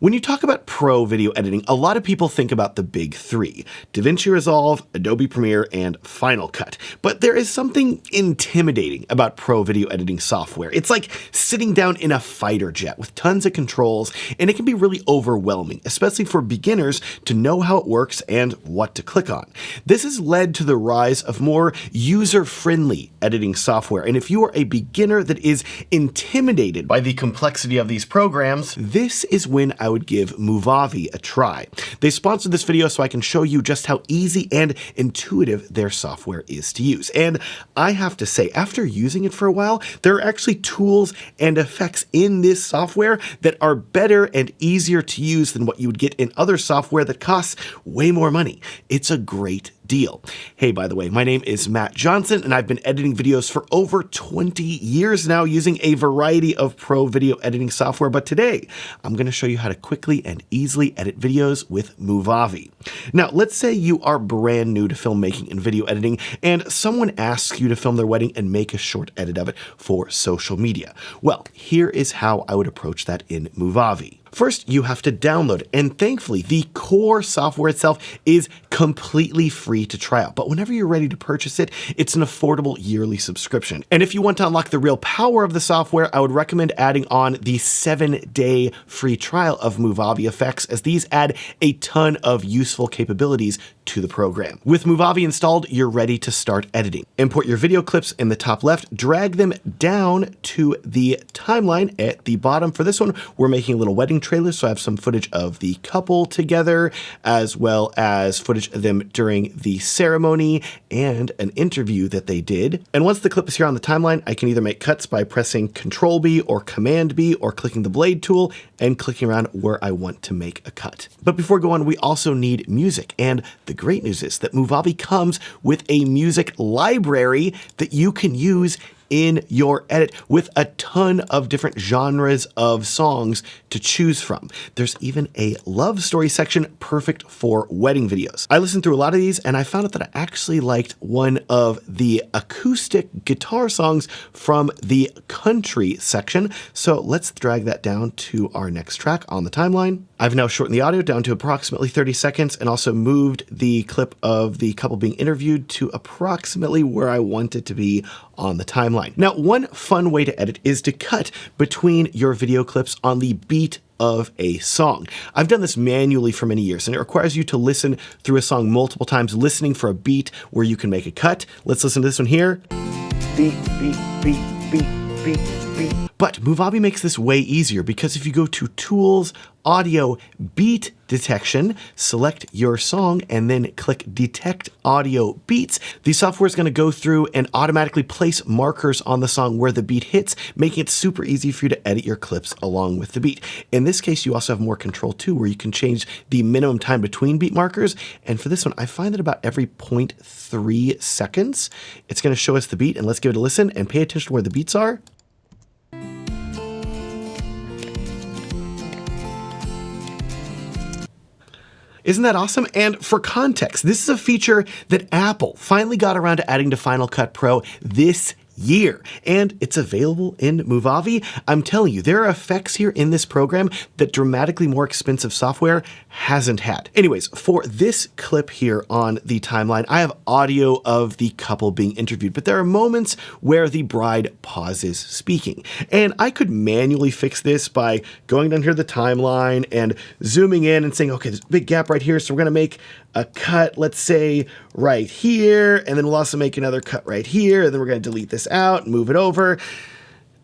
When you talk about pro video editing, a lot of people think about the big three: DaVinci Resolve, Adobe Premiere, and Final Cut. But there is something intimidating about pro video editing software. It's like sitting down in a fighter jet with tons of controls, and it can be really overwhelming, especially for beginners to know how it works and what to click on. This has led to the rise of more user-friendly editing software, and if you are a beginner that is intimidated by the complexity of these programs, this is when I would give Movavi a try. They sponsored this video so I can show you just how easy and intuitive their software is to use. And I have to say, after using it for a while, there are actually tools and effects in this software that are better and easier to use than what you would get in other software that costs way more money. It's a great deal. Hey, by the way, my name is Matt Johnson, and I've been editing videos for over 20 years now using a variety of pro video editing software. But today, I'm going to show you how to quickly and easily edit videos with Movavi. Now, let's say you are brand new to filmmaking and video editing, and someone asks you to film their wedding and make a short edit of it for social media. Well, here is how I would approach that in Movavi. First, you have to download it, and thankfully, the core software itself is completely free to try out. But whenever you're ready to purchase it, it's an affordable yearly subscription. And if you want to unlock the real power of the software, I would recommend adding on the 7-day free trial of Movavi effects, as these add a ton of useful capabilities to the program. With Movavi installed, you're ready to start editing. Import your video clips in the top left, drag them down to the timeline at the bottom. For this one, we're making a little wedding trailer, so I have some footage of the couple together, as well as footage of them during the ceremony and an interview that they did. And once the clip is here on the timeline, I can either make cuts by pressing Control B or Command B, or clicking the blade tool and clicking around where I want to make a cut. But before we go on, we also need music, and the great news is that Movavi comes with a music library that you can use in your edit with a ton of different genres of songs to choose from. There's even a love story section perfect for wedding videos. I listened through a lot of these, and I found out that I actually liked one of the acoustic guitar songs from the country section. So let's drag that down to our next track on the timeline. I've now shortened the audio down to approximately 30 seconds and also moved the clip of the couple being interviewed to approximately where I want it to be on the timeline. Now, one fun way to edit is to cut between your video clips on the beat of a song. I've done this manually for many years, and it requires you to listen through a song multiple times, listening for a beat where you can make a cut. Let's listen to this one here. Beat, beat, beat, beat, beat, beat. But Movavi makes this way easier, because if you go to Tools, Audio, Beat Detection, select your song, and then click Detect Audio Beats, the software is going to go through and automatically place markers on the song where the beat hits, making it super easy for you to edit your clips along with the beat. In this case, you also have more control too, where you can change the minimum time between beat markers. And for this one, I find that about every 0.3 seconds, it's going to show us the beat. And let's give it a listen and pay attention to where the beats are. Isn't that awesome? And for context, this is a feature that Apple finally got around to adding to Final Cut Pro this year, and it's available in Movavi. I'm telling you, there are effects here in this program that dramatically more expensive software hasn't had. Anyways, for this clip here on the timeline, I have audio of the couple being interviewed, but there are moments where the bride pauses speaking. And I could manually fix this by going down here to the timeline and zooming in and saying, okay, there's a big gap right here, so we're gonna make a cut, let's say right here, and then we'll also make another cut right here, and then we're going to delete this out and move it over.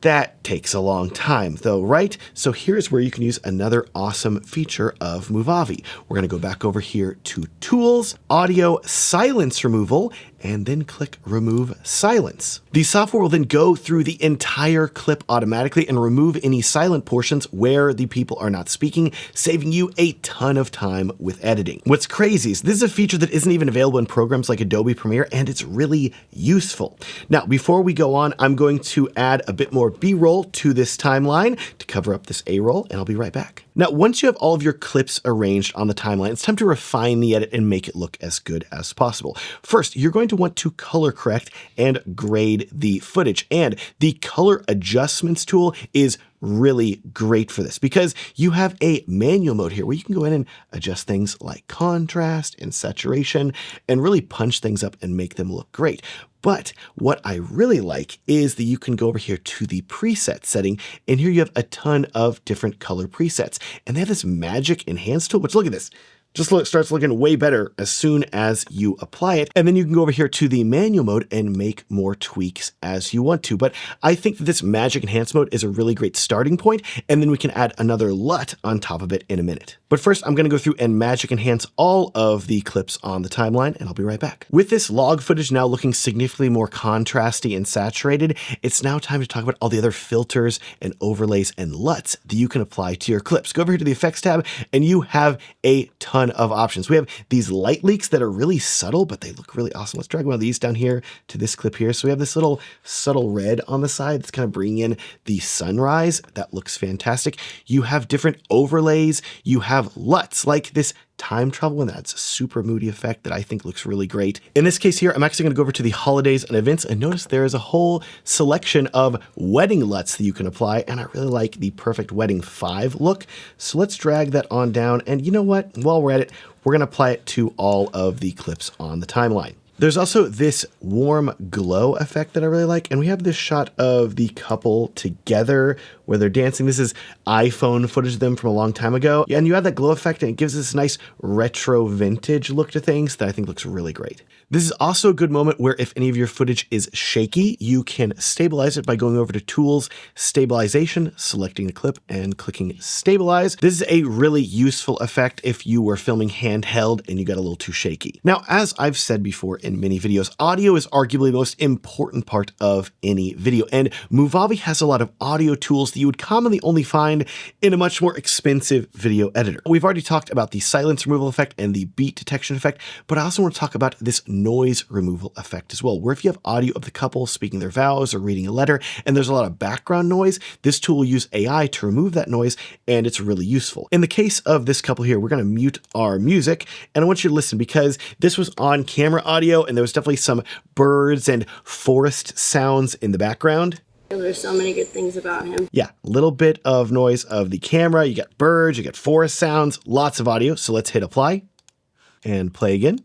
That takes a long time though, right? So here's where you can use another awesome feature of Movavi. We're going to go back over here to Tools, Audio, Silence Removal, and then click Remove Silence. The software will then go through the entire clip automatically and remove any silent portions where the people are not speaking, saving you a ton of time with editing. What's crazy is this is a feature that isn't even available in programs like Adobe Premiere, and it's really useful. Now, before we go on, I'm going to add a bit more B-roll to this timeline to cover up this A-roll, and I'll be right back. Now, once you have all of your clips arranged on the timeline, it's time to refine the edit and make it look as good as possible. First, you're going to want to color correct and grade the footage, and the color adjustments tool is really great for this because you have a manual mode here where you can go in and adjust things like contrast and saturation and really punch things up and make them look great. But what I really like is that you can go over here to the preset setting, and here you have a ton of different color presets. And they have this magic enhance tool, which look at this. Starts looking way better as soon as you apply it. And then you can go over here to the manual mode and make more tweaks as you want to. But I think that this magic enhance mode is a really great starting point, and then we can add another LUT on top of it in a minute. But first, I'm going to go through and magic enhance all of the clips on the timeline, and I'll be right back. With this log footage now looking significantly more contrasty and saturated, it's now time to talk about all the other filters and overlays and LUTs that you can apply to your clips. Go over here to the effects tab, and you have a ton of options. We have these light leaks that are really subtle, but they look really awesome. Let's drag one of these down here to this clip here. So we have this little subtle red on the side that's kind of bringing in the sunrise. That looks fantastic. You have different overlays. You have LUTs like this time travel one. That's a super moody effect that I think looks really great. In this case here, I'm actually going to go over to the holidays and events, and notice there is a whole selection of wedding LUTs that you can apply, and I really like the Perfect Wedding 5 look. So let's drag that on down, and you know what? While we're at it, we're going to apply it to all of the clips on the timeline. There's also this warm glow effect that I really like, and we have this shot of the couple together where they're dancing. This is iPhone footage of them from a long time ago, and you have that glow effect, and it gives this nice retro vintage look to things that I think looks really great. This is also a good moment where if any of your footage is shaky, you can stabilize it by going over to Tools, Stabilization, selecting the clip, and clicking Stabilize. This is a really useful effect if you were filming handheld and you got a little too shaky. Now, as I've said before in many videos, audio is arguably the most important part of any video, and Movavi has a lot of audio tools that you would commonly only find in a much more expensive video editor. We've already talked about the silence removal effect and the beat detection effect, but I also want to talk about this noise removal effect as well, where if you have audio of the couple speaking their vows or reading a letter and there's a lot of background noise, this tool will use AI to remove that noise, and it's really useful. In the case of this couple here, we're going to mute our music, and I want you to listen because this was on camera audio and there was definitely some birds and forest sounds in the background. There's so many good things about him. Yeah, a little bit of noise of the camera. You got birds, you got forest sounds, lots of audio. So let's hit apply and play again.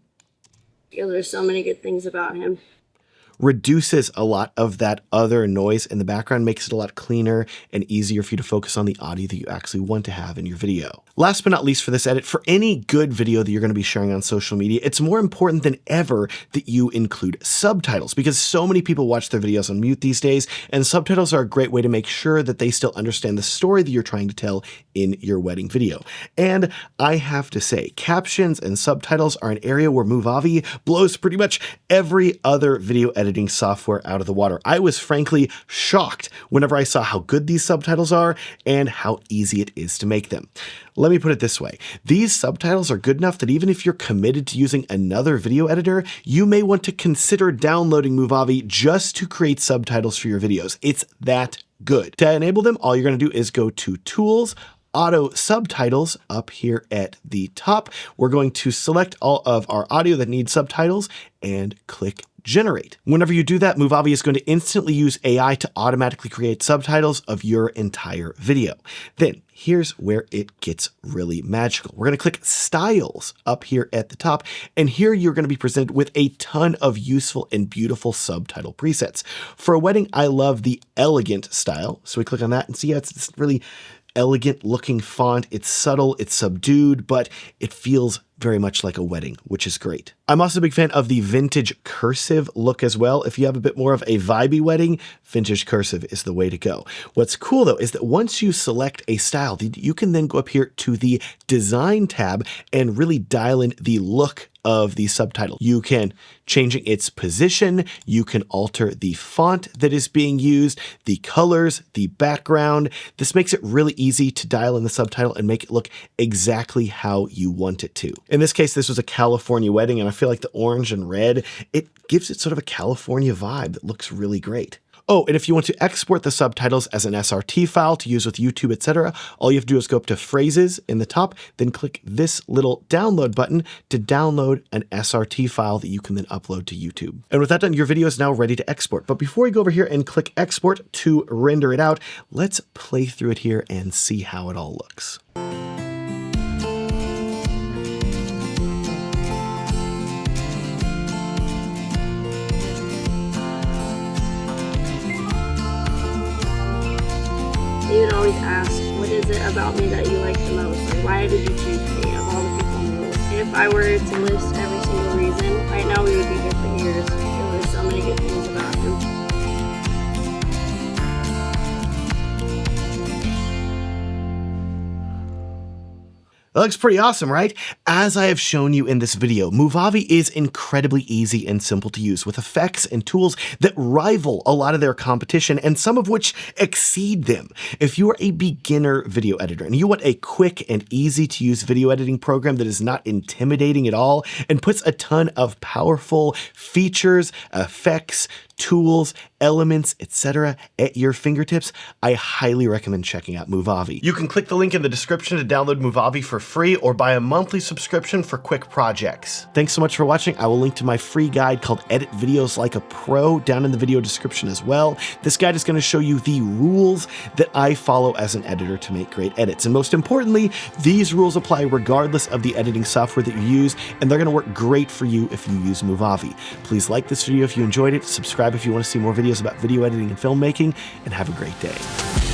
There's so many good things about him. Reduces a lot of that other noise in the background, makes it a lot cleaner and easier for you to focus on the audio that you actually want to have in your video. Last but not least for this edit, for any good video that you're going to be sharing on social media, it's more important than ever that you include subtitles because so many people watch their videos on mute these days, and subtitles are a great way to make sure that they still understand the story that you're trying to tell in your wedding video. And I have to say, captions and subtitles are an area where Movavi blows pretty much every other video editing software out of the water. I was frankly shocked whenever I saw how good these subtitles are and how easy it is to make them. Let me put it this way. These subtitles are good enough that even if you're committed to using another video editor, you may want to consider downloading Movavi just to create subtitles for your videos. It's that good. To enable them, all you're going to do is go to Tools, Auto Subtitles up here at the top. We're going to select all of our audio that needs subtitles and click Generate. Whenever you do that, Movavi is going to instantly use AI to automatically create subtitles of your entire video. Then here's where it gets really magical. We're going to click Styles up here at the top, and here you're going to be presented with a ton of useful and beautiful subtitle presets. For a wedding, I love the elegant style. So we click on that and see it's this really elegant looking font. It's subtle, it's subdued, but it feels very much like a wedding, which is great. I'm also a big fan of the vintage cursive look as well. If you have a bit more of a vibey wedding, vintage cursive is the way to go. What's cool though is that once you select a style, you can then go up here to the Design tab and really dial in the look of the subtitle. You can change its position, you can alter the font that is being used, the colors, the background. This makes it really easy to dial in the subtitle and make it look exactly how you want it to. In this case, this was a California wedding, and I feel like the orange and red, it gives it sort of a California vibe that looks really great. Oh, and if you want to export the subtitles as an SRT file to use with YouTube, etc., all you have to do is go up to Phrases in the top, then click this little download button to download an SRT file that you can then upload to YouTube. And with that done, your video is now ready to export. But before we go over here and click export to render it out, let's play through it here and see how it all looks. He would always ask, what is it about me that you like the most? Like, why did you choose me of all the people in the world? If I were to list every single reason, right now we would be here for years. There's so many good things about him. That looks pretty awesome, right? As I have shown you in this video, Movavi is incredibly easy and simple to use with effects and tools that rival a lot of their competition and some of which exceed them. If you are a beginner video editor and you want a quick and easy to use video editing program that is not intimidating at all and puts a ton of powerful features, effects, tools, elements, etc. at your fingertips, I highly recommend checking out Movavi. You can click the link in the description to download Movavi for free or buy a monthly subscription for quick projects. Thanks so much for watching. I will link to my free guide called Edit Videos Like a Pro down in the video description as well. This guide is going to show you the rules that I follow as an editor to make great edits. And most importantly, these rules apply regardless of the editing software that you use, and they're going to work great for you if you use Movavi. Please like this video if you enjoyed it, subscribe if you want to see more videos about video editing and filmmaking, and have a great day.